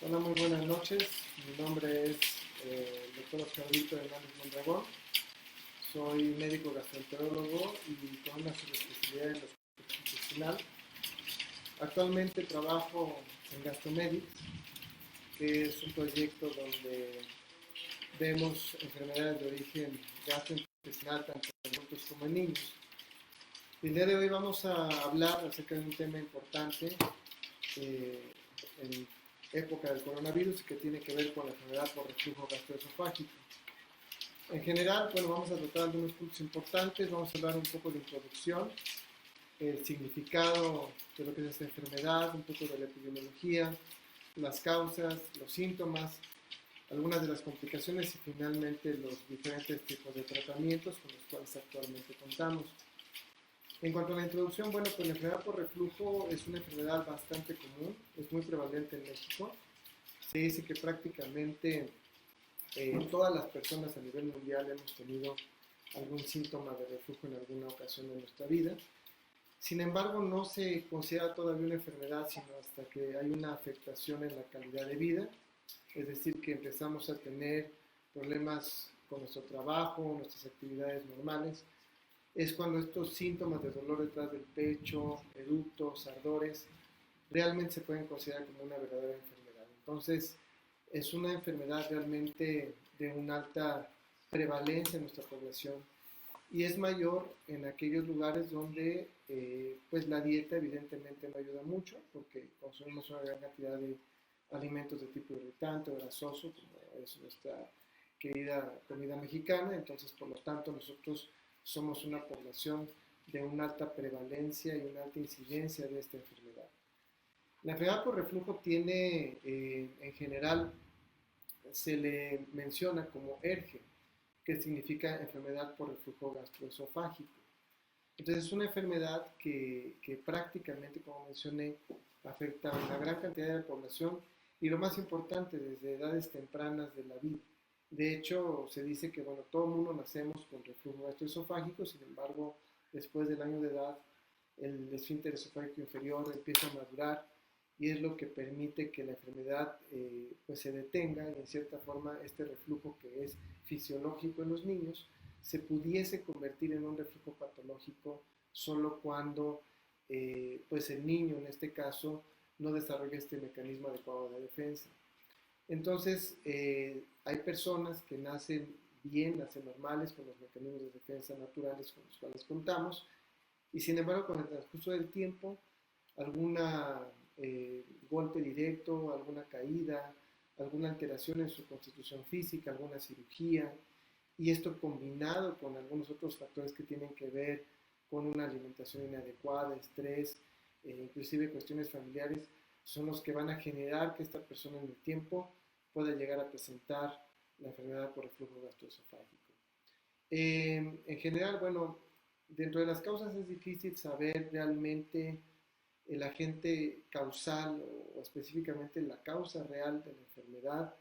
Hola, muy buenas noches. Mi nombre es el doctor Oscar Víctor Hernández Mondragón. Soy médico gastroenterólogo y con una subespecialidad en hospital intestinal. Actualmente trabajo en Gastromedics, que es un proyecto donde vemos enfermedades de origen gastrointestinal tanto en adultos como en niños. El día de hoy vamos a hablar acerca de un tema importante eh, en época del coronavirus que tiene que ver con la enfermedad por reflujo gastroesofágico. En general, bueno, vamos a tratar algunos puntos importantes, vamos a hablar un poco de introducción, el significado de lo que es esta enfermedad, un poco de la epidemiología, las causas, los síntomas, algunas de las complicaciones y finalmente los diferentes tipos de tratamientos con los cuales actualmente contamos. En cuanto a la introducción, bueno, pues la enfermedad por reflujo es una enfermedad bastante común, es muy prevalente en México. Se dice que prácticamente todas las personas a nivel mundial hemos tenido algún síntoma de reflujo en alguna ocasión de nuestra vida. Sin embargo, no se considera todavía una enfermedad sino hasta que hay una afectación en la calidad de vida, es decir, que empezamos a tener problemas con nuestro trabajo, nuestras actividades normales. Es cuando estos síntomas de dolor detrás del pecho, eructos, ardores, realmente se pueden considerar como una verdadera enfermedad. Entonces, es una enfermedad realmente de una alta prevalencia en nuestra población y es mayor en aquellos lugares donde pues la dieta evidentemente no ayuda mucho porque consumimos una gran cantidad de alimentos de tipo irritante o grasoso, como es nuestra querida comida mexicana. Entonces, por lo tanto, nosotros somos una población de una alta prevalencia y una alta incidencia de esta enfermedad. La enfermedad por reflujo tiene, en general, se le menciona como ERGE, que significa enfermedad por reflujo gastroesofágico. Entonces es una enfermedad que prácticamente, como mencioné, afecta a una gran cantidad de la población y lo más importante, desde edades tempranas de la vida. De hecho, se dice que bueno, todo el mundo nacemos con reflujo gastroesofágico, sin embargo, después del año de edad, el esfínter esofágico inferior empieza a madurar y es lo que permite que la enfermedad pues se detenga y en cierta forma este reflujo que es fisiológico en los niños se pudiese convertir en un reflujo patológico solo cuando pues el niño en este caso no desarrolla este mecanismo adecuado de defensa. Entonces hay personas que nacen bien, nacen normales con los mecanismos de defensa naturales con los cuales contamos y sin embargo con el transcurso del tiempo alguna golpe directo, alguna caída, alguna alteración en su constitución física, alguna cirugía, y esto combinado con algunos otros factores que tienen que ver con una alimentación inadecuada, estrés, inclusive cuestiones familiares, son los que van a generar que esta persona en el tiempo pueda llegar a presentar la enfermedad por reflujo gastroesofágico. En general, bueno, dentro de las causas es difícil saber realmente el agente causal o específicamente la causa real de la enfermedad.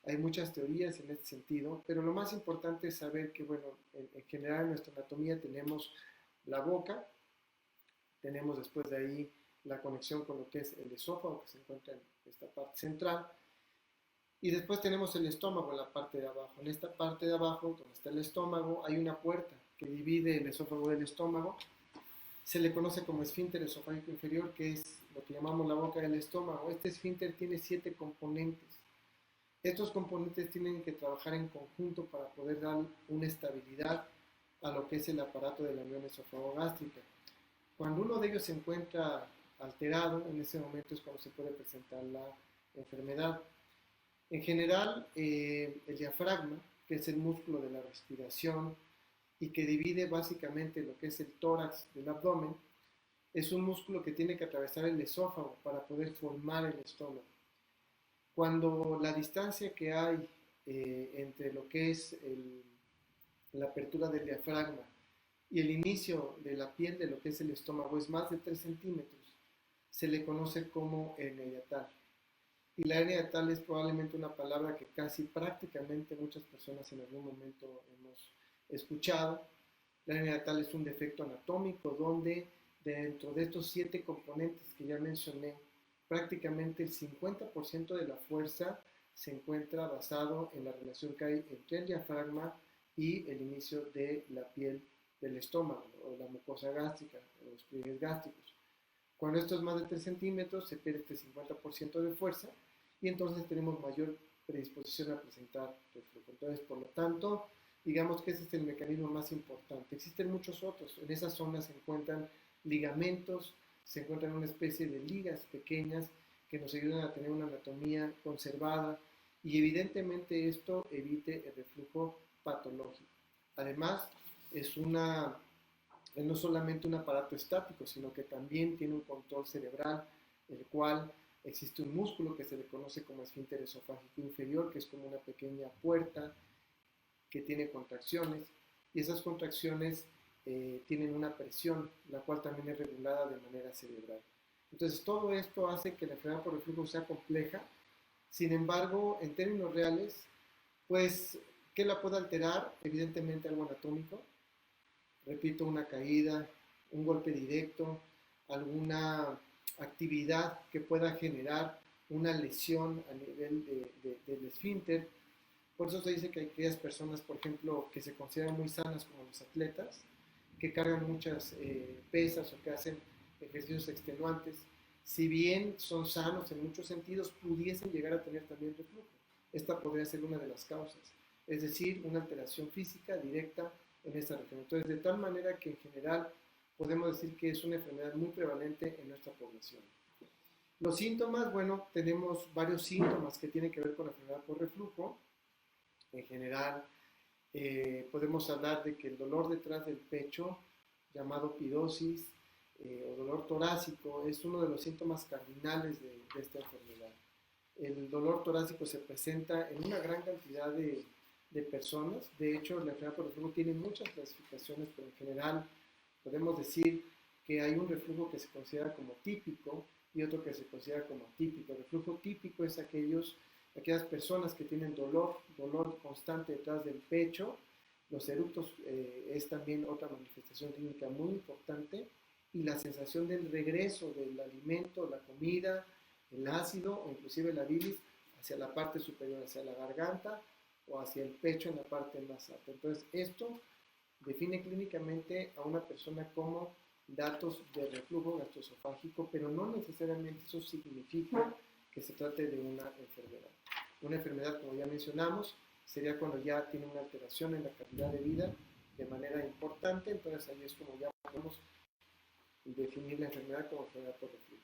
Hay muchas teorías en este sentido, pero lo más importante es saber que, bueno, en general en nuestra anatomía tenemos la boca, tenemos después de ahí la conexión con lo que es el esófago, que se encuentra en esta parte central, y después tenemos el estómago en la parte de abajo. En esta parte de abajo, donde está el estómago, hay una puerta que divide el esófago del estómago. Se le conoce como esfínter esofágico inferior, que es lo que llamamos la boca del estómago. Este esfínter tiene 7 componentes. Estos componentes tienen que trabajar en conjunto para poder dar una estabilidad a lo que es el aparato de la unión esofagogástrica. Cuando uno de ellos se encuentra alterado, en ese momento es cuando se puede presentar la enfermedad. En general, el diafragma, que es el músculo de la respiración y que divide básicamente lo que es el tórax del abdomen, es un músculo que tiene que atravesar el esófago para poder formar el estómago. Cuando la distancia que hay entre lo que es la apertura del diafragma y el inicio de la piel de lo que es el estómago es más de 3 centímetros, se le conoce como hernia hiatal. Y la hernia hiatal es probablemente una palabra que casi prácticamente muchas personas en algún momento hemos escuchado. La hernia hiatal es un defecto anatómico donde dentro de estos 7 componentes que ya mencioné, prácticamente el 50% de la fuerza se encuentra basado en la relación que hay entre el diafragma y el inicio de la piel del estómago o la mucosa gástrica, los pliegues gástricos. Cuando esto es más de 3 centímetros, se pierde este 50% de fuerza y entonces tenemos mayor predisposición a presentar reflujo. Entonces, por lo tanto, digamos que ese es el mecanismo más importante. Existen muchos otros. En esa zona se encuentran ligamentos, se encuentran una especie de ligas pequeñas que nos ayudan a tener una anatomía conservada y evidentemente esto evite el reflujo patológico. Además, no solamente un aparato estático, sino que también tiene un control cerebral, el cual existe un músculo que se le conoce como esfínter esofágico inferior, que es como una pequeña puerta que tiene contracciones, y esas contracciones tienen una presión, la cual también es regulada de manera cerebral. Entonces, todo esto hace que la enfermedad por reflujo sea compleja. Sin embargo, en términos reales, pues, ¿qué la puede alterar? Evidentemente algo anatómico, repito, una caída, un golpe directo, alguna actividad que pueda generar una lesión a nivel del esfínter. Por eso se dice que hay aquellas personas, por ejemplo, que se consideran muy sanas como los atletas, que cargan muchas pesas o que hacen ejercicios extenuantes, si bien son sanos en muchos sentidos, pudiesen llegar a tener también reflujo. Esta podría ser una de las causas, es decir, una alteración física directa en esta región. Entonces, de tal manera que en general podemos decir que es una enfermedad muy prevalente en nuestra población. Los síntomas, bueno, tenemos varios síntomas que tienen que ver con la enfermedad por reflujo. En general, podemos hablar de que el dolor detrás del pecho, llamado pidosis o dolor torácico, es uno de los síntomas cardinales de esta enfermedad. El dolor torácico se presenta en una gran cantidad de personas. De hecho, la enfermedad por reflujo tiene muchas clasificaciones, pero en general podemos decir que hay un reflujo que se considera como típico y otro que se considera como atípico. El reflujo típico es aquellas personas que tienen dolor constante detrás del pecho. Los eructos es también otra manifestación clínica muy importante, y la sensación del regreso del alimento, la comida, el ácido o inclusive la bilis hacia la parte superior, hacia la garganta o hacia el pecho en la parte más alta. Entonces, esto define clínicamente a una persona como datos de reflujo gastroesofágico, pero no necesariamente eso significa que se trate de una enfermedad. Una enfermedad, como ya mencionamos, sería cuando ya tiene una alteración en la calidad de vida de manera importante. Entonces ahí es como ya podemos definir la enfermedad como enfermedad por reflujo.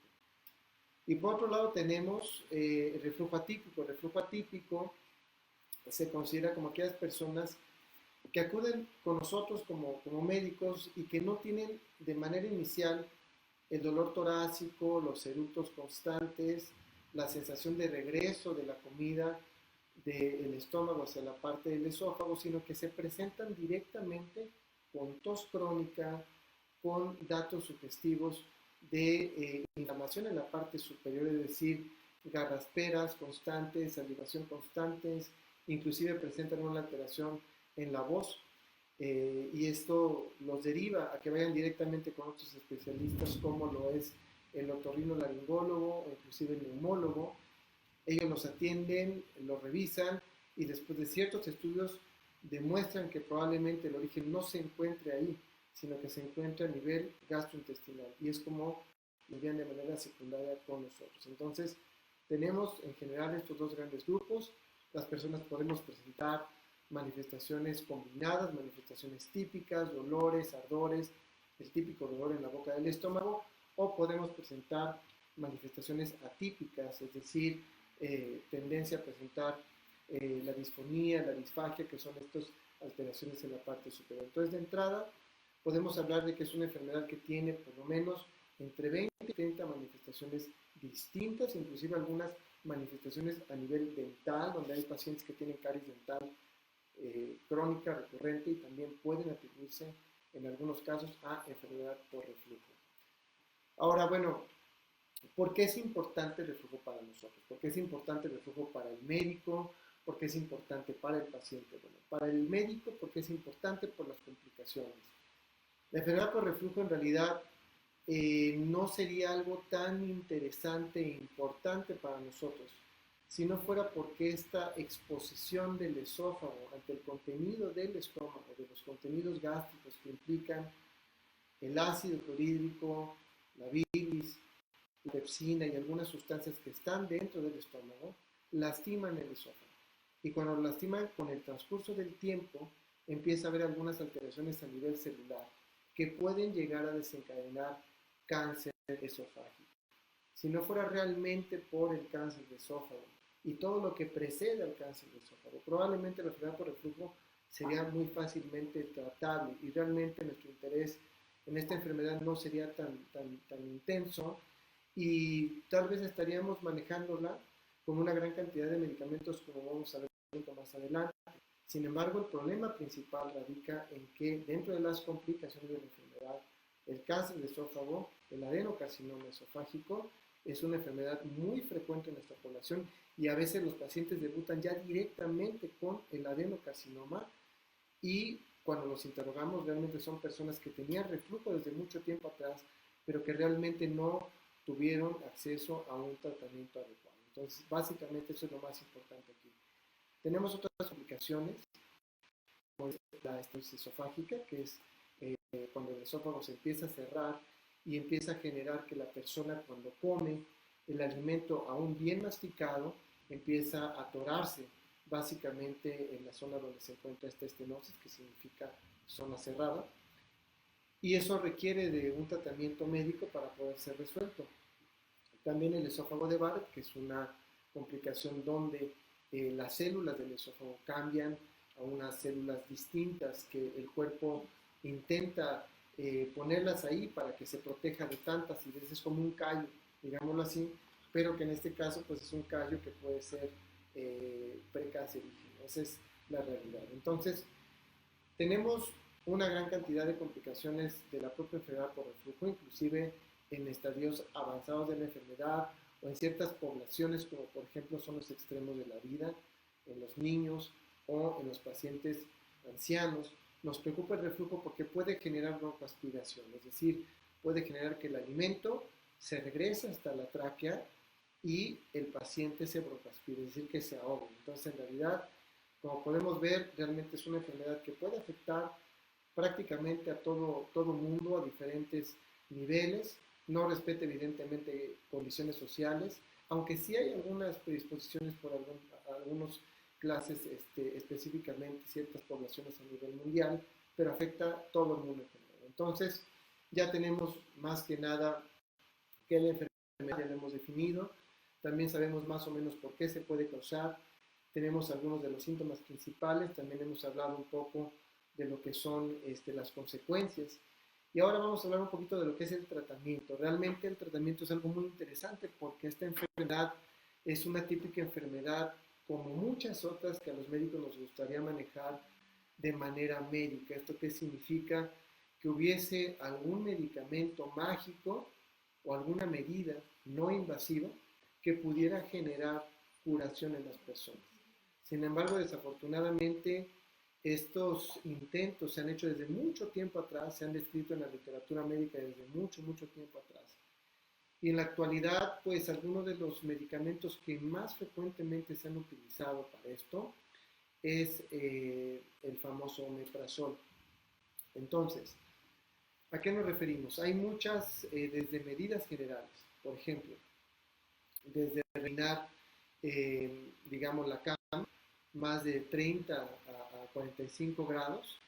Y por otro lado tenemos el reflujo atípico. El reflujo atípico se considera como aquellas personas que acuden con nosotros como médicos y que no tienen de manera inicial el dolor torácico, los eructos constantes, la sensación de regreso de la comida del estómago hacia la parte del esófago, sino que se presentan directamente con tos crónica, con datos sugestivos de inflamación en la parte superior, es decir, garrasperas constantes, salivación constantes, inclusive presentan una alteración en la voz, y esto los deriva a que vayan directamente con otros especialistas como lo es el otorrinolaringólogo o inclusive el neumólogo. Ellos los atienden, los revisan y después de ciertos estudios demuestran que probablemente el origen no se encuentre ahí, sino que se encuentra a nivel gastrointestinal, y es como lo envían de manera secundaria con nosotros. Entonces, tenemos en general estos dos grandes grupos. Las personas podemos presentar manifestaciones combinadas, manifestaciones típicas, dolores, ardores, el típico dolor en la boca del estómago, o podemos presentar manifestaciones atípicas, es decir, tendencia a presentar la disfonía, la disfagia, que son estas alteraciones en la parte superior. Entonces, de entrada, podemos hablar de que es una enfermedad que tiene por lo menos entre 20 y 30 manifestaciones distintas, inclusive algunas manifestaciones a nivel dental, donde hay pacientes que tienen caries dental crónica, recurrente, y también pueden atribuirse en algunos casos a enfermedad por reflujo. Ahora, bueno, ¿por qué es importante el reflujo para nosotros? ¿Por qué es importante el reflujo para el médico? ¿Por qué es importante para el paciente? Bueno, para el médico, porque es importante por las complicaciones. La enfermedad por reflujo en realidad no sería algo tan interesante e importante para nosotros si no fuera porque esta exposición del esófago ante el contenido del estómago, de los contenidos gástricos que implican el ácido clorhídrico, la bilis, la pepsina y algunas sustancias que están dentro del estómago, lastiman el esófago. Y cuando lo lastiman con el transcurso del tiempo, empieza a haber algunas alteraciones a nivel celular que pueden llegar a desencadenar cáncer esofágico. Si no fuera realmente por el cáncer de esófago y todo lo que precede al cáncer de esófago, probablemente la enfermedad por reflujo sería muy fácilmente tratable y realmente nuestro interés en esta enfermedad no sería tan intenso y tal vez estaríamos manejándola con una gran cantidad de medicamentos como vamos a ver más adelante. Sin embargo, el problema principal radica en que dentro de las complicaciones de la enfermedad, el cáncer de esófago, el adenocarcinoma esofágico, es una enfermedad muy frecuente en nuestra población y a veces los pacientes debutan ya directamente con el adenocarcinoma y cuando los interrogamos realmente son personas que tenían reflujo desde mucho tiempo atrás, pero que realmente no tuvieron acceso a un tratamiento adecuado. Entonces, básicamente eso es lo más importante aquí. Tenemos otras complicaciones, como la estesis esofágica, que es cuando el esófago se empieza a cerrar y empieza a generar que la persona cuando come el alimento aún bien masticado empieza a atorarse básicamente en la zona donde se encuentra esta estenosis, que significa zona cerrada, y eso requiere de un tratamiento médico para poder ser resuelto. También el esófago de Barrett, que es una complicación donde las células del esófago cambian a unas células distintas que el cuerpo intenta ponerlas ahí para que se proteja de tantas y es como un callo, digámoslo así, pero que en este caso pues es un callo que puede ser precancerígeno. Esa es la realidad. Entonces, tenemos una gran cantidad de complicaciones de la propia enfermedad por reflujo, inclusive en estadios avanzados de la enfermedad o en ciertas poblaciones, como por ejemplo son los extremos de la vida, en los niños o en los pacientes ancianos. Nos preocupa el reflujo porque puede generar broncoaspiración, es decir, puede generar que el alimento se regrese hasta la tráquea y el paciente se broncoaspire, es decir, que se ahogue. Entonces, en realidad, como podemos ver, realmente es una enfermedad que puede afectar prácticamente a todo mundo a diferentes niveles. No respeta evidentemente condiciones sociales, aunque sí hay algunas predisposiciones por algunas clases, específicamente ciertas poblaciones a nivel mundial, pero afecta a todo el mundo en general. Entonces, ya tenemos más que nada que la enfermedad ya la hemos definido, también sabemos más o menos por qué se puede causar, tenemos algunos de los síntomas principales, también hemos hablado un poco de lo que son las consecuencias. Y ahora vamos a hablar un poquito de lo que es el tratamiento. Realmente el tratamiento es algo muy interesante porque esta enfermedad es una típica enfermedad como muchas otras que a los médicos nos gustaría manejar de manera médica. ¿Esto qué significa? Que hubiese algún medicamento mágico o alguna medida no invasiva que pudiera generar curación en las personas. Sin embargo, desafortunadamente, estos intentos se han hecho desde mucho tiempo atrás, se han descrito en la literatura médica desde mucho tiempo atrás. Y en la actualidad, pues algunos de los medicamentos que más frecuentemente se han utilizado para esto es el famoso omeprazol. Entonces, ¿a qué nos referimos? Hay muchas, desde medidas generales, por ejemplo, desde reinar, digamos, la cama, más de 30 a 45 grados,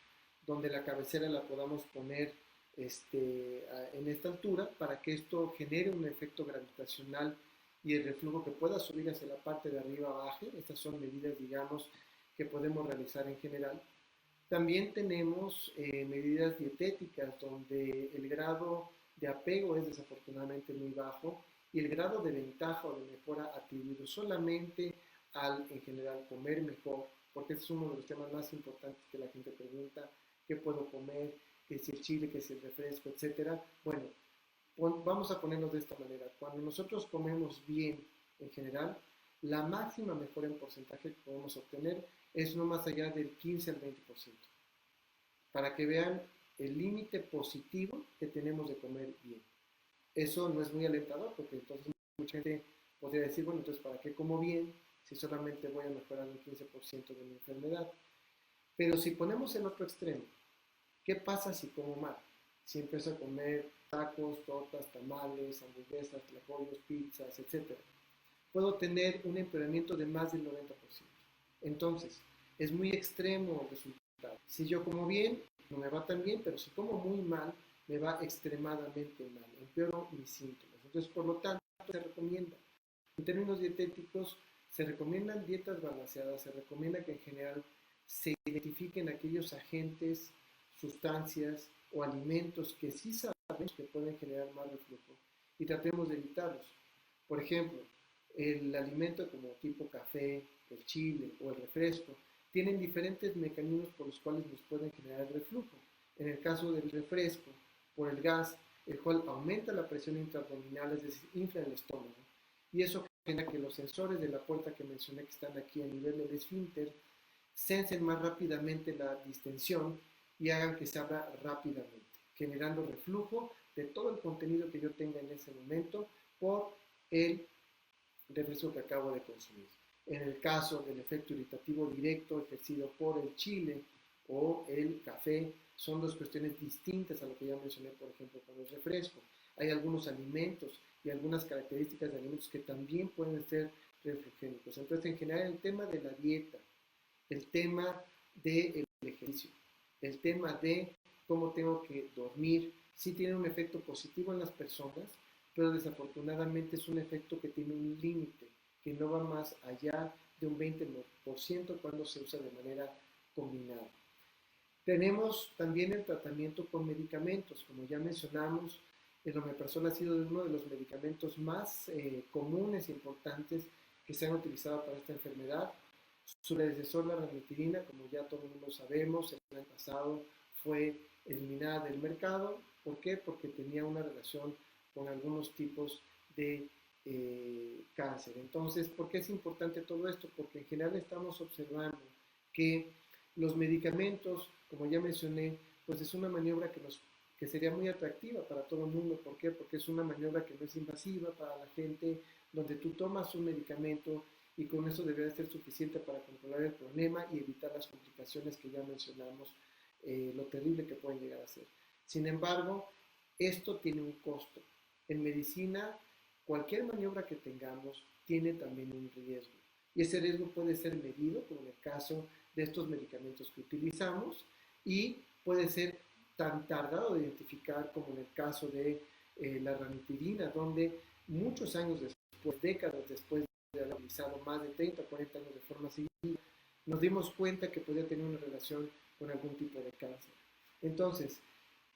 donde la cabecera la podamos poner en esta altura para que esto genere un efecto gravitacional y el reflujo que pueda subir hacia la parte de arriba baje. Estas son medidas, digamos, que podemos realizar en general. También tenemos medidas dietéticas donde el grado de apego es desafortunadamente muy bajo y el grado de ventaja o de mejora atribuido solamente al, en general, comer mejor, porque este es uno de los temas más importantes que la gente pregunta, ¿qué puedo comer? ¿Qué si el chile? ¿Qué si el refresco? Etcétera. Bueno, vamos a ponernos de esta manera. Cuando nosotros comemos bien en general, la máxima mejora en porcentaje que podemos obtener es no más allá del 15 al 20%. Para que vean el límite positivo que tenemos de comer bien. Eso no es muy alentador porque entonces mucha gente podría decir, bueno, entonces ¿para qué como bien si solamente voy a mejorar un 15% de mi enfermedad? Pero si ponemos el otro extremo, ¿qué pasa si como mal? Si empiezo a comer tacos, tortas, tamales, hamburguesas, tlacoyos, pizzas, etcétera, puedo tener un empeoramiento de más del 90%. Entonces, es muy extremo el resultado. Si yo como bien, no me va tan bien, pero si como muy mal, me va extremadamente mal, empeoro mis síntomas. Entonces, por lo tanto, se recomienda, en términos dietéticos, se recomiendan dietas balanceadas, se recomienda que en general se identifiquen aquellos agentes, sustancias o alimentos que sí sabemos que pueden generar mal reflujo y tratemos de evitarlos. Por ejemplo, el alimento como tipo café, el chile o el refresco tienen diferentes mecanismos por los cuales nos pueden generar el reflujo. En el caso del refresco, por el gas, el cual aumenta la presión intraabdominal, es decir, infla el estómago, y eso genera que los sensores de la puerta que mencioné que están aquí a nivel del esfínter sensen más rápidamente la distensión y hagan que se abra rápidamente, generando reflujo de todo el contenido que yo tenga en ese momento por el refresco que acabo de consumir. En el caso del efecto irritativo directo ejercido por el chile o el café, son dos cuestiones distintas a lo que ya mencioné, por ejemplo, con el refresco. Hay algunos alimentos y algunas características de alimentos que también pueden ser reflugénicos. Entonces, en general, el tema de la dieta, el tema del ejercicio, el tema de cómo tengo que dormir, sí tiene un efecto positivo en las personas, pero desafortunadamente es un efecto que tiene un límite, que no va más allá de un 20% cuando se usa de manera combinada. Tenemos también el tratamiento con medicamentos, como ya mencionamos, el omeprazol ha sido uno de los medicamentos más comunes e importantes que se han utilizado para esta enfermedad. Su predecesor, la ranitidina, como ya todo el mundo sabemos, el año pasado fue eliminada del mercado. ¿Por qué? Porque tenía una relación con algunos tipos de cáncer. Entonces, ¿por qué es importante todo esto? Porque en general estamos observando que los medicamentos, como ya mencioné, pues es una maniobra que sería muy atractiva para todo el mundo. ¿Por qué? Porque es una maniobra que no es invasiva para la gente, donde tú tomas un medicamento y con eso debería ser suficiente para controlar el problema y evitar las complicaciones que ya mencionamos, lo terrible que pueden llegar a ser. Sin embargo, esto tiene un costo. En medicina, cualquier maniobra que tengamos tiene también un riesgo. Y ese riesgo puede ser medido, como en el caso de estos medicamentos que utilizamos, y puede ser tan tardado de identificar como en el caso de la ranitidina, donde muchos años después, décadas después de haber utilizado más de 30 o 40 años de forma seguida, nos dimos cuenta que podía tener una relación con algún tipo de cáncer. Entonces,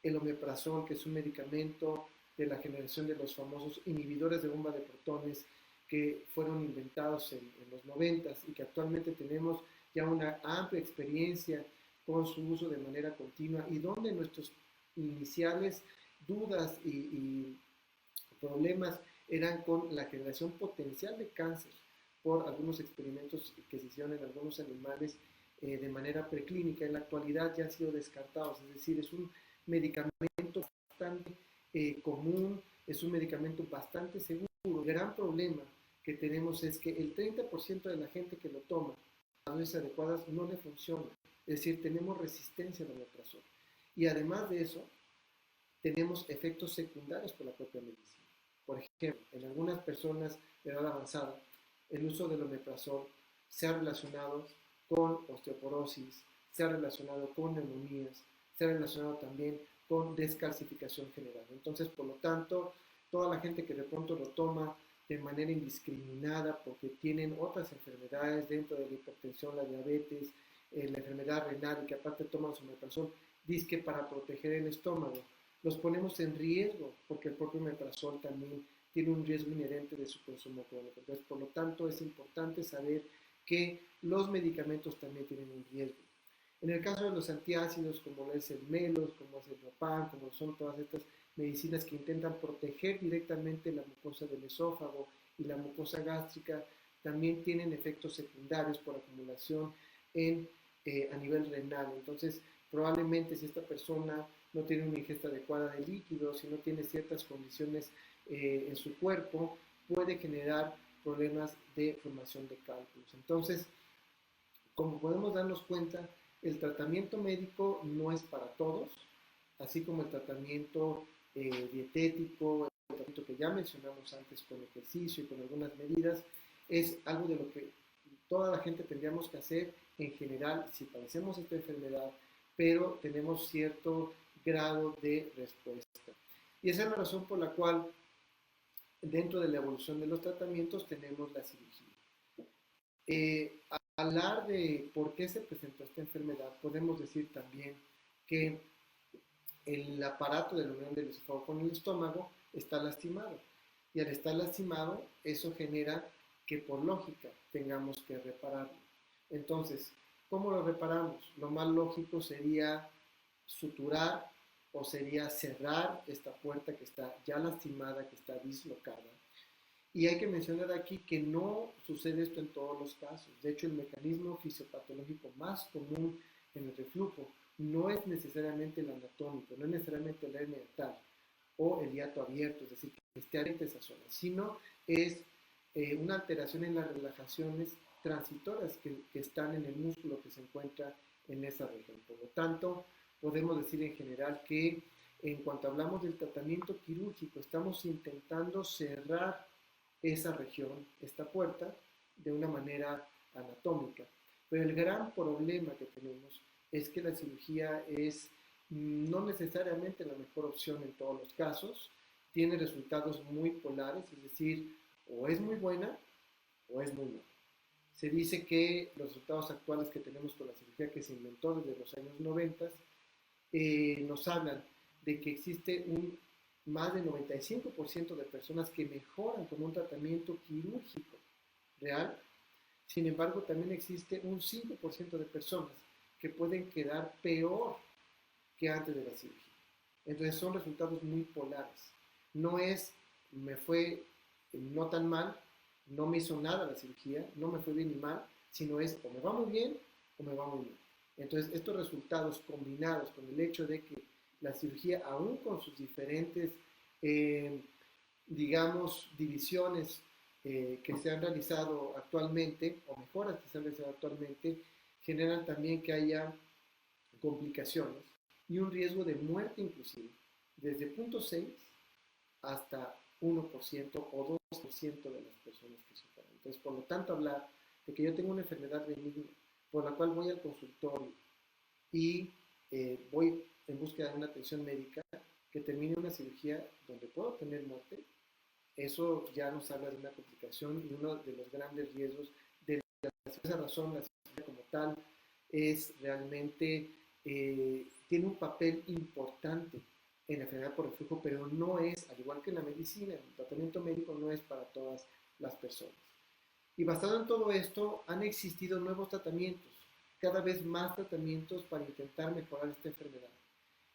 el omeprazol, que es un medicamento de la generación de los famosos inhibidores de bomba de protones que fueron inventados en los 90 y que actualmente tenemos ya una amplia experiencia con su uso de manera continua y donde nuestros iniciales dudas y problemas eran con la generación potencial de cáncer por algunos experimentos que se hicieron en algunos animales de manera preclínica. En la actualidad ya han sido descartados, es decir, es un medicamento bastante común, es un medicamento bastante seguro. El gran problema que tenemos es que el 30% de la gente que lo toma a dosis adecuadas no le funciona, es decir, tenemos resistencia al omeprazol. Y además de eso, tenemos efectos secundarios por la propia medicina. Por ejemplo, en algunas personas de edad avanzada, el uso del omeprazol se ha relacionado con osteoporosis, se ha relacionado con neumonías, se ha relacionado también con descalcificación general. Entonces, por lo tanto, toda la gente que de pronto lo toma de manera indiscriminada porque tienen otras enfermedades dentro de la hipertensión, la diabetes, la enfermedad renal y que aparte toman su omeprazol, dice que para proteger el estómago, los ponemos en riesgo porque el propio omeprazol también tiene un riesgo inherente de su consumo crónico. Entonces, por lo tanto, es importante saber que los medicamentos también tienen un riesgo. En el caso de los antiácidos, como es el Melos, como es el Ropan, como son todas estas medicinas que intentan proteger directamente la mucosa del esófago y la mucosa gástrica, también tienen efectos secundarios por acumulación a nivel renal. Entonces, probablemente si esta persona no tiene una ingesta adecuada de líquidos, si no tiene ciertas condiciones en su cuerpo, puede generar problemas de formación de cálculos. Entonces, como podemos darnos cuenta, el tratamiento médico no es para todos, así como el tratamiento dietético, el tratamiento que ya mencionamos antes con ejercicio y con algunas medidas, es algo de lo que toda la gente tendríamos que hacer en general si padecemos esta enfermedad, pero tenemos cierto grado de respuesta. Y esa es la razón por la cual dentro de la evolución de los tratamientos tenemos la cirugía. Hablar de por qué se presentó esta enfermedad, podemos decir también que el aparato de la unión del esófago con el estómago está lastimado. Y al estar lastimado, eso genera que por lógica tengamos que repararlo. Entonces, ¿cómo lo reparamos? Lo más lógico sería suturar o sería cerrar esta puerta que está ya lastimada, que está dislocada. Y hay que mencionar aquí que no sucede esto en todos los casos. De hecho, el mecanismo fisiopatológico más común en el reflujo no es necesariamente el anatómico, no es necesariamente la hernia tal o el hiato abierto, es decir, que esté abierta esa zona, sino es una alteración en las relajaciones transitorias que están en el músculo que se encuentra en esa región. Por lo tanto, podemos decir en general que en cuanto hablamos del tratamiento quirúrgico, estamos intentando cerrar esa región, esta puerta, de una manera anatómica. Pero el gran problema que tenemos es que la cirugía es no necesariamente la mejor opción en todos los casos, tiene resultados muy polares, es decir, o es muy buena o es muy mala. Se dice que los resultados actuales que tenemos con la cirugía que se inventó desde los años 90 nos hablan de que existe más del 95% de personas que mejoran con un tratamiento quirúrgico real. Sin embargo, también existe un 5% de personas que pueden quedar peor que antes de la cirugía. Entonces son resultados muy polares. No es, me fue no tan mal, no me hizo nada la cirugía, no me fue bien ni mal, sino es o me va muy bien o me va muy mal. Entonces estos resultados combinados con el hecho de que la cirugía, aún con sus diferentes, digamos, divisiones que se han realizado actualmente, o mejoras que se han realizado actualmente, generan también que haya complicaciones y un riesgo de muerte inclusive, desde 0.6 hasta 1% o 2% de las personas que superan. Entonces, por lo tanto, hablar de que yo tengo una enfermedad benigna por la cual voy al consultorio y voy en búsqueda de una atención médica que termine una cirugía donde puedo tener muerte, eso ya nos habla de una complicación y uno de los grandes riesgos de esa razón, la cirugía como tal es realmente, tiene un papel importante en la enfermedad por reflujo, pero no es, al igual que en la medicina, el tratamiento médico no es para todas las personas. Y basado en todo esto, han existido nuevos tratamientos, cada vez más tratamientos para intentar mejorar esta enfermedad.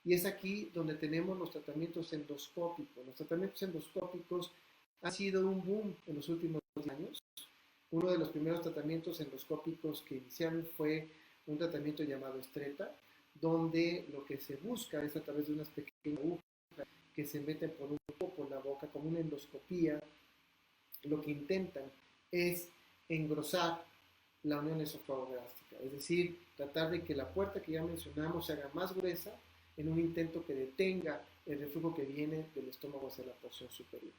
Y es aquí donde tenemos los tratamientos endoscópicos. Los tratamientos endoscópicos han sido un boom en los últimos años. Uno de los primeros tratamientos endoscópicos que iniciaron fue un tratamiento llamado Stretta, donde lo que se busca es a través de unas pequeñas agujas que se meten por un tubo por la boca, como una endoscopía, lo que intentan es engrosar la unión esofagogástrica, es decir, tratar de que la puerta que ya mencionamos se haga más gruesa en un intento que detenga el reflujo que viene del estómago hacia la porción superior.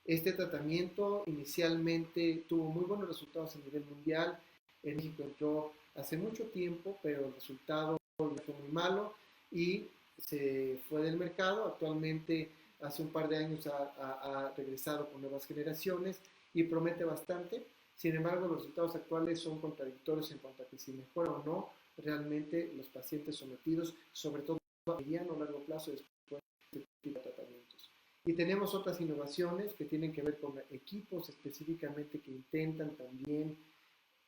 Este tratamiento inicialmente tuvo muy buenos resultados a nivel mundial. En México entró hace mucho tiempo, pero el resultado fue muy malo y se fue del mercado. Actualmente, hace un par de años ha regresado con nuevas generaciones y promete bastante. Sin embargo, los resultados actuales son contradictorios en cuanto a que si mejora o no realmente los pacientes sometidos, sobre todo a mediano o largo plazo después de este tipo de tratamientos. Y tenemos otras innovaciones que tienen que ver con equipos específicamente que intentan también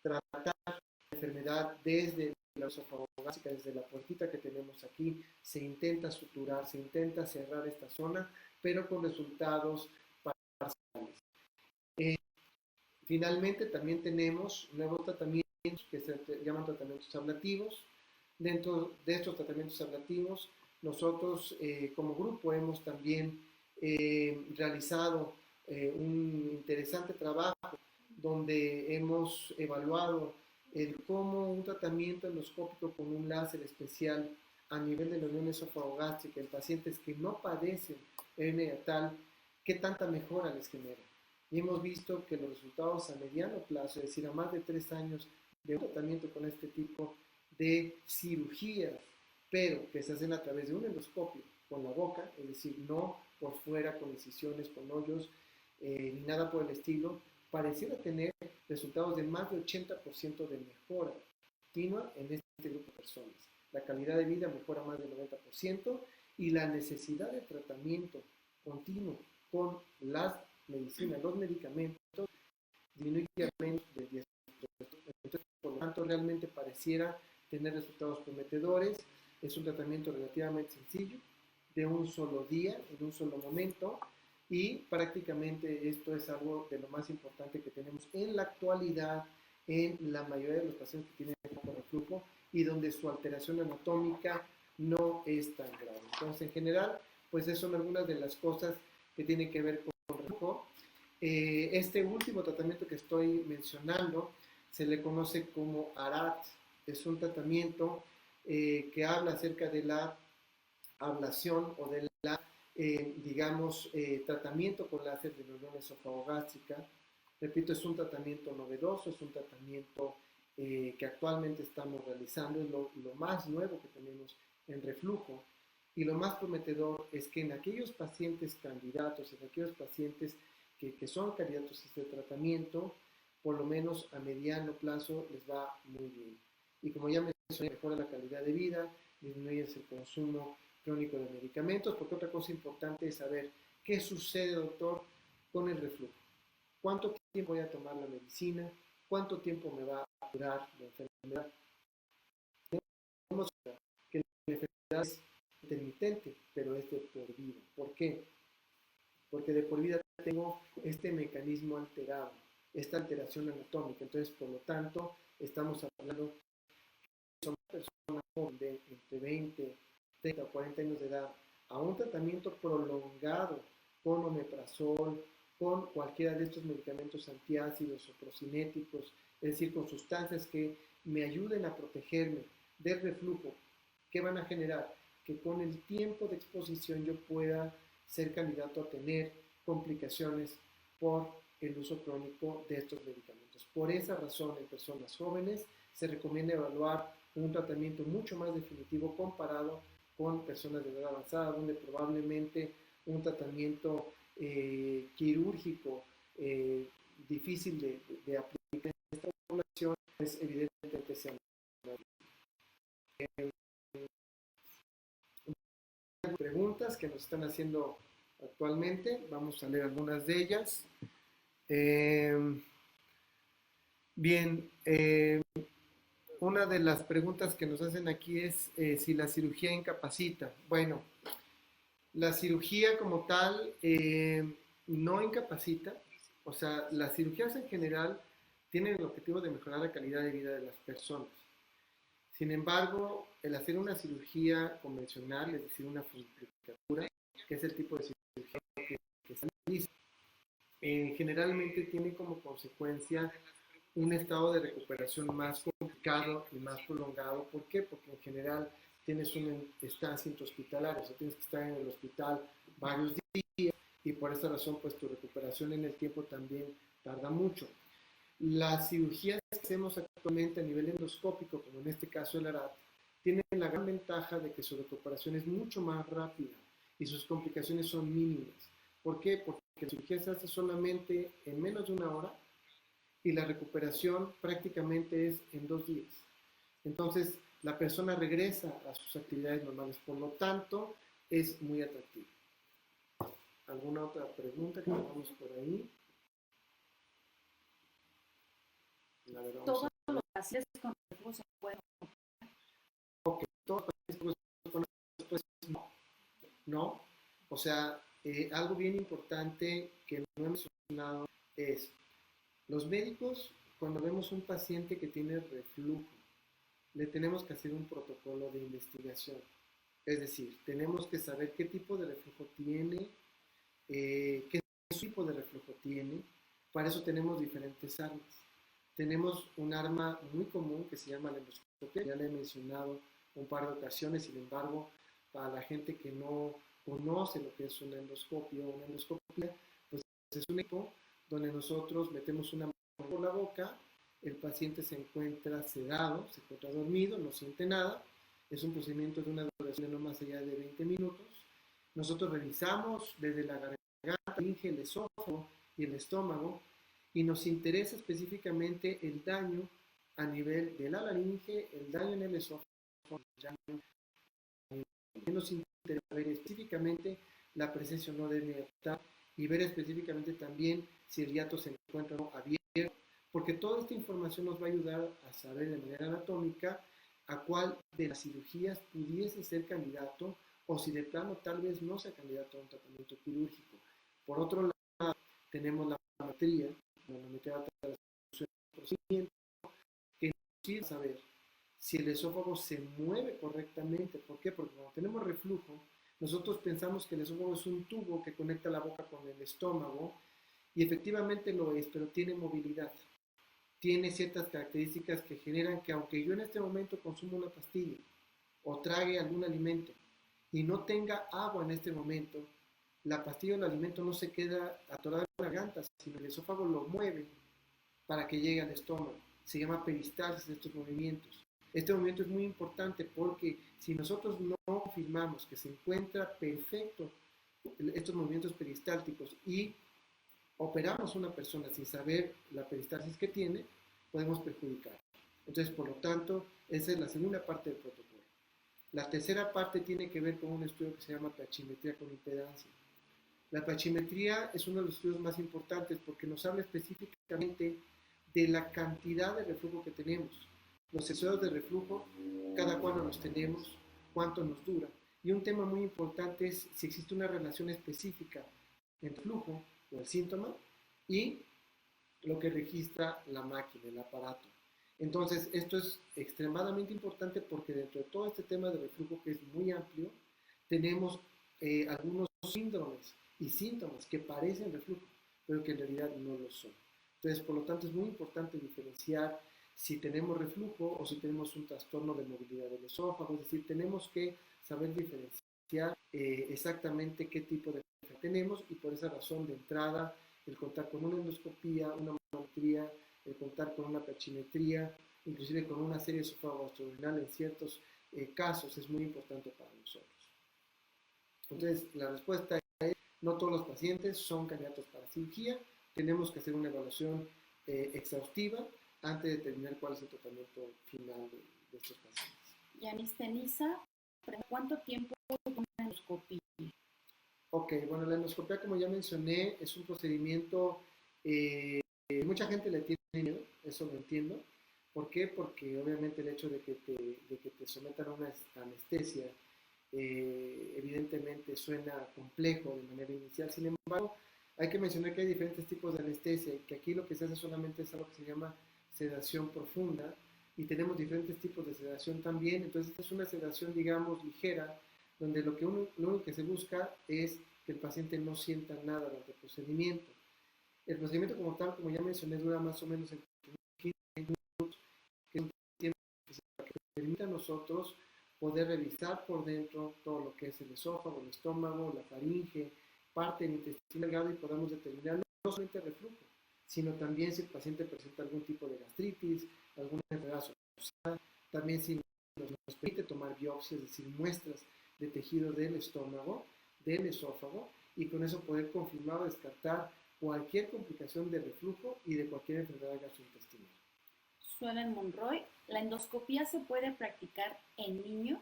tratar la enfermedad desde la esofagogástrica, desde la puertita que tenemos aquí. Se intenta suturar, se intenta cerrar esta zona, pero con resultados parciales. Finalmente, también tenemos nuevos tratamientos que se llaman tratamientos ablativos. Dentro de estos tratamientos ablativos, nosotros como grupo hemos también realizado un interesante trabajo donde hemos evaluado el cómo un tratamiento endoscópico con un láser especial a nivel de la unión esofagogástrica en pacientes que no padecen hernia hiatal, qué tanta mejora les genera. Y hemos visto que los resultados a mediano plazo, es decir, a más de 3 años de un tratamiento con este tipo de cirugías, pero que se hacen a través de un endoscopio con la boca, es decir, no por fuera con incisiones, con hoyos, ni nada por el estilo, pareciera tener resultados de más de 80% de mejora continua en este grupo de personas. La calidad de vida mejora más del 90% y la necesidad de tratamiento continuo con las medicinas, los medicamentos, disminuye menos del 10%. Entonces, por lo tanto, realmente pareciera tener resultados prometedores. Es un tratamiento relativamente sencillo, de un solo día, en un solo momento, y prácticamente esto es algo de lo más importante que tenemos en la actualidad en la mayoría de los pacientes que tienen reflujo y donde su alteración anatómica no es tan grave. Entonces, en general, pues esas son algunas de las cosas que tienen que ver con reflujo. Este último tratamiento que estoy mencionando se le conoce como ARAT. Es un tratamiento que habla acerca de la ablación o de la, tratamiento con láser de la unión esofagogástrica. Repito, es un tratamiento novedoso, es un tratamiento que actualmente estamos realizando, es lo más nuevo que tenemos en reflujo. Y lo más prometedor es que en aquellos pacientes candidatos, en aquellos pacientes que son candidatos a este tratamiento, por lo menos a mediano plazo les va muy bien. Y como ya mencioné, mejora la calidad de vida, disminuye el consumo crónico de medicamentos, porque otra cosa importante es saber qué sucede, doctor, con el reflujo. ¿Cuánto tiempo voy a tomar la medicina? ¿Cuánto tiempo me va a durar la enfermedad? Tenemos que la enfermedad es intermitente, pero es de por vida. ¿Por qué? Porque de por vida tengo este mecanismo alterado, esta alteración anatómica. Entonces, por lo tanto, estamos hablando de una persona joven de entre 20, 30 o 40 años de edad a un tratamiento prolongado con omeprazol, con cualquiera de estos medicamentos antiácidos o procinéticos, es decir, con sustancias que me ayuden a protegerme del reflujo, que van a generar que con el tiempo de exposición yo pueda ser candidato a tener complicaciones por el uso crónico de estos medicamentos. Por esa razón, en personas jóvenes se recomienda evaluar un tratamiento mucho más definitivo comparado con personas de edad avanzada, donde probablemente un tratamiento quirúrgico difícil de aplicar en esta población, pues evidentemente sea preguntas que nos están haciendo actualmente. Vamos a leer algunas de ellas. Bien, una de las preguntas que nos hacen aquí es si la cirugía incapacita. Bueno, la cirugía como tal no incapacita. O sea, las cirugías en general tienen el objetivo de mejorar la calidad de vida de las personas. Sin embargo, el hacer una cirugía convencional, es decir, una fundicatura, que es el tipo de cirugía que se realiza, generalmente tiene como consecuencia un estado de recuperación más complicado y más prolongado. ¿Por qué? Porque en general tienes una estancia intrahospitalaria, o sea, tienes que estar en el hospital varios días y por esa razón pues tu recuperación en el tiempo también tarda mucho. Las cirugías que hacemos actualmente a nivel endoscópico, como en este caso el ARAT, tienen la gran ventaja de que su recuperación es mucho más rápida y sus complicaciones son mínimas. ¿Por qué? Porque la cirugía se hace solamente en menos de una hora y la recuperación prácticamente es en 2 días. Entonces, la persona regresa a sus actividades normales, por lo tanto, es muy atractivo. ¿Alguna otra pregunta que tengamos por ahí? La verdad, todos los pacientes con reflujo se pueden. Ok, todos los pacientes con reflujo, no. No. O sea, algo bien importante que no hemos mencionado es, los médicos, cuando vemos un paciente que tiene reflujo, le tenemos que hacer un protocolo de investigación. Es decir, tenemos que saber qué tipo de reflujo tiene, qué tipo de reflujo tiene. Para eso tenemos diferentes armas. Tenemos un arma muy común que se llama la endoscopia. Ya le he mencionado un par de ocasiones, sin embargo, para la gente que no conoce lo que es una endoscopia, pues es un equipo donde nosotros metemos una mano por la boca, el paciente se encuentra sedado, se encuentra dormido, no siente nada. Es un procedimiento de una duración de no más allá de 20 minutos. Nosotros revisamos desde la garganta, el esófago y el estómago, y nos interesa específicamente el daño a nivel de la laringe, el daño en el esófago, nos interesa ver específicamente la presencia o no de hiato y ver específicamente también si el hiato se encuentra o no abierto, porque toda esta información nos va a ayudar a saber de manera anatómica a cuál de las cirugías pudiese ser candidato o si de plano tal vez no sea candidato a un tratamiento quirúrgico. Por otro lado, tenemos la manometría del procedimiento, que nos sirve a saber si el esófago se mueve correctamente. ¿Por qué? Porque cuando tenemos reflujo, nosotros pensamos que el esófago es un tubo que conecta la boca con el estómago, y efectivamente lo es, pero tiene movilidad. Tiene ciertas características que generan que aunque yo en este momento consumo una pastilla o trague algún alimento y no tenga agua en este momento, la pastilla o el alimento no se queda atorado en la garganta, sino el esófago lo mueve para que llegue al estómago. Se llama peristalsis estos movimientos. Este movimiento es muy importante porque si nosotros no confirmamos que se encuentra perfecto estos movimientos peristálticos y operamos a una persona sin saber la peristalsis que tiene, podemos perjudicar. Entonces, por lo tanto, esa es la segunda parte del protocolo. La tercera parte tiene que ver con un estudio que se llama pH-metría con impedancia. La pH-metría es uno de los estudios más importantes porque nos habla específicamente de la cantidad de reflujo que tenemos. Los episodios de reflujo, cada cuándo los tenemos, cuánto nos dura. Y un tema muy importante es si existe una relación específica entre el flujo o el síntoma y lo que registra la máquina, el aparato. Entonces, esto es extremadamente importante porque dentro de todo este tema de reflujo, que es muy amplio, tenemos algunos síndromes y síntomas que parecen reflujo, pero que en realidad no lo son. Entonces, por lo tanto, es muy importante diferenciar si tenemos reflujo o si tenemos un trastorno de movilidad del esófago. Es decir, tenemos que saber diferenciar exactamente qué tipo de reflujo tenemos, y por esa razón, de entrada, el contar con una endoscopía, una manometría, el contar con una pH-metría, inclusive con una serie esófago-gastroduodenal en ciertos casos es muy importante para nosotros. Entonces, la respuesta es: no todos los pacientes son candidatos para cirugía. Tenemos que hacer una evaluación exhaustiva antes de determinar cuál es el tratamiento final de estos pacientes. Yanis Tenisa, ¿cuánto tiempo dura una endoscopia? Ok, bueno, la endoscopia, como ya mencioné, es un procedimiento mucha gente le tiene miedo, eso lo entiendo. ¿Por qué? Porque obviamente el hecho de que te sometan a una anestesia evidentemente suena complejo de manera inicial. Sin embargo, hay que mencionar que hay diferentes tipos de anestesia y que aquí lo que se hace solamente es algo que se llama sedación profunda, y tenemos diferentes tipos de sedación también. Entonces, esta es una sedación, digamos, ligera, donde lo único que se busca es que el paciente no sienta nada durante el procedimiento. El procedimiento como tal, como ya mencioné, dura más o menos entre 15 minutos, que es un tiempo que permite a nosotros poder revisar por dentro todo lo que es el esófago, el estómago, la faringe, parte del intestino delgado, y podamos determinar no solamente el reflujo, sino también si el paciente presenta algún tipo de gastritis, alguna enfermedad asociada, también si nos permite tomar biopsias, es decir, muestras de tejido del estómago, del esófago, y con eso poder confirmar o descartar cualquier complicación de reflujo y de cualquier enfermedad gastrointestinal. Suelen Monroy, ¿la endoscopía se puede practicar en niños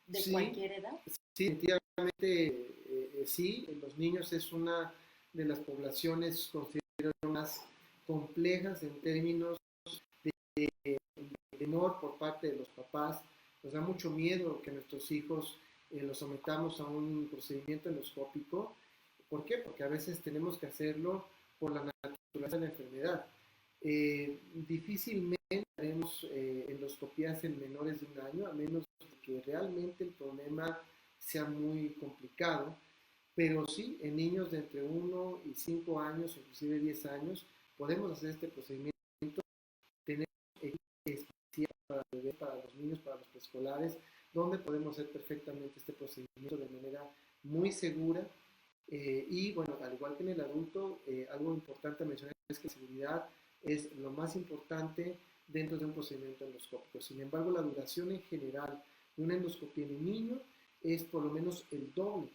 de cualquier edad? Sí, definitivamente sí. En los niños es una de las poblaciones consideradas más complejas en términos de temor por parte de los papás. Nos da mucho miedo que nuestros hijos los sometamos a un procedimiento endoscópico. ¿Por qué? Porque a veces tenemos que hacerlo por la naturaleza de la enfermedad. Difícilmente haremos endoscopías en menores de un año, a menos que que realmente el problema sea muy complicado, pero sí, en niños de entre 1 y 5 años, inclusive 10 años, podemos hacer este procedimiento. Tenemos equipo especial para bebés, para los niños, para los preescolares, donde podemos hacer perfectamente este procedimiento de manera muy segura. Y bueno, al igual que en el adulto, algo importante a mencionar es que la seguridad es lo más importante dentro de un procedimiento endoscópico. Sin embargo, la duración en general de una endoscopia en un niño es por lo menos el doble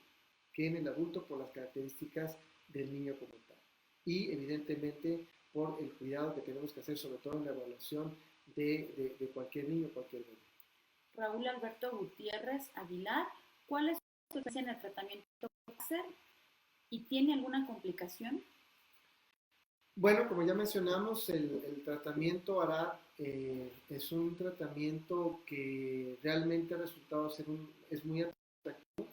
que en el adulto por las características del niño como tal. Y evidentemente por el cuidado que tenemos que hacer, sobre todo en la evaluación de cualquier niño, cualquier bebé. Raúl Alberto Gutiérrez Aguilar, ¿cuál es su experiencia en el tratamiento de cáncer y tiene alguna complicación? Bueno, como ya mencionamos, el tratamiento ARAT es un tratamiento que realmente ha resultado ser es muy atractivo.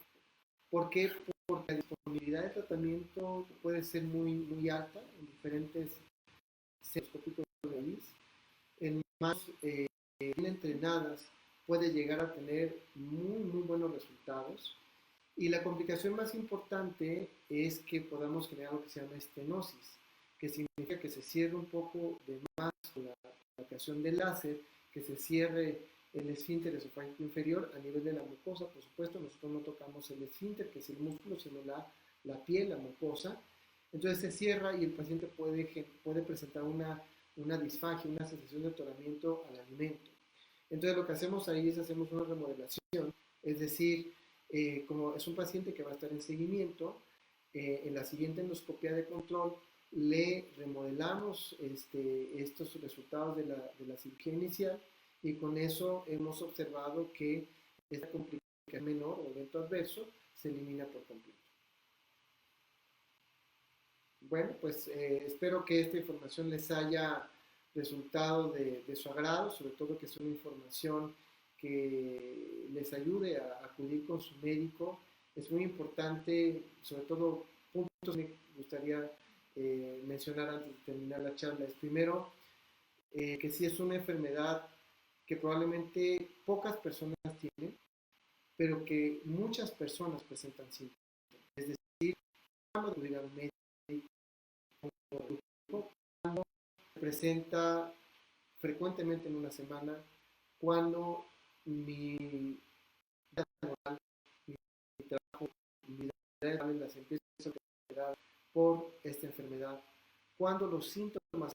¿Por qué? Porque la disponibilidad de tratamiento puede ser muy alta en diferentes centros endoscópicos del país. En más bien entrenadas puede llegar a tener muy buenos resultados. Y la complicación más importante es que podamos generar lo que se llama estenosis, que significa que se cierre un poco de más con la aplicación del láser, que se cierre el esfínter esofágico inferior a nivel de la mucosa. Por supuesto, nosotros no tocamos el esfínter, que es el músculo, sino la piel, la mucosa. Entonces se cierra y el paciente puede presentar una disfagia, una sensación de atoramiento al alimento. Entonces lo que hacemos ahí es hacemos una remodelación, es decir, como es un paciente que va a estar en seguimiento, en la siguiente endoscopia de control le remodelamos estos resultados de la cirugía inicial y con eso hemos observado que esta complicación menor o evento adverso se elimina por completo. Bueno, pues espero que esta información les haya resultado de su agrado, sobre todo que es una información que les ayude a acudir con su médico. Es muy importante, sobre todo puntos que me gustaría mencionar antes de terminar la charla. Es primero, que si es una enfermedad que probablemente pocas personas tienen, pero que muchas personas presentan síntomas. Es decir, cuando acudir al médico, cuando se presenta frecuentemente en una semana, cuando mi anual, mi trabajo, mi vida las empiezo a alterar por esta enfermedad, cuando los síntomas,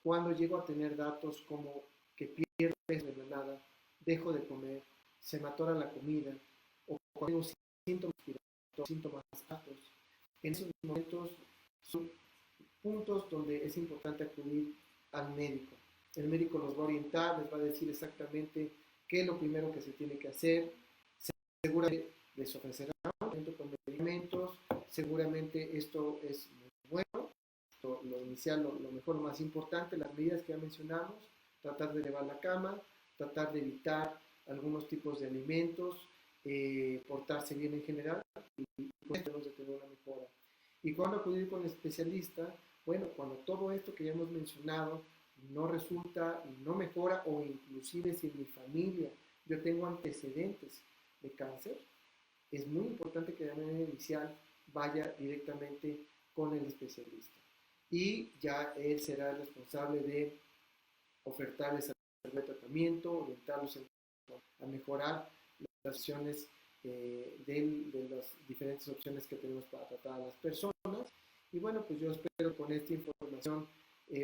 cuando llego a tener datos como que pierdo peso de la nada, dejo de comer, se me atora la comida, o cuando tengo síntomas altos. En esos momentos son puntos donde es importante acudir al médico. El médico nos va a orientar, les va a decir exactamente qué es lo primero que se tiene que hacer. Seguramente les ofrecerá con medicamentos, seguramente esto es muy bueno, lo inicial, lo mejor, lo más importante, las medidas que ya mencionamos, tratar de elevar la cama, tratar de evitar algunos tipos de alimentos, portarse bien en general y pues tenemos de tener una mejora. ¿Y cuándo acudir con el especialista? Bueno, cuando todo esto que ya hemos mencionado no resulta y no mejora, o inclusive si en mi familia yo tengo antecedentes de cáncer, es muy importante que de manera inicial vaya directamente con el especialista. Y ya él será el responsable de ofertarles el tratamiento, orientarlos a mejorar las opciones de las diferentes opciones que tenemos para tratar a las personas. Y bueno, pues yo espero con esta información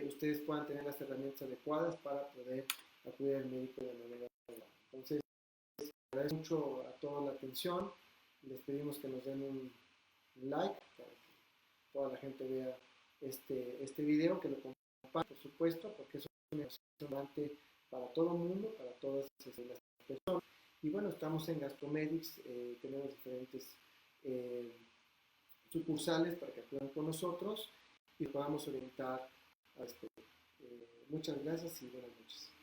ustedes puedan tener las herramientas adecuadas para poder acudir al médico de manera adecuada. Entonces, les agradezco mucho a toda la atención. Les pedimos que nos den un like para que toda la gente vea este video, que lo compartan, por supuesto, porque eso es una información para todo el mundo, para todas las personas. Y bueno, estamos en Gastromedics, tenemos diferentes sucursales para que acudan con nosotros y podamos orientar a este. Muchas gracias y buenas noches.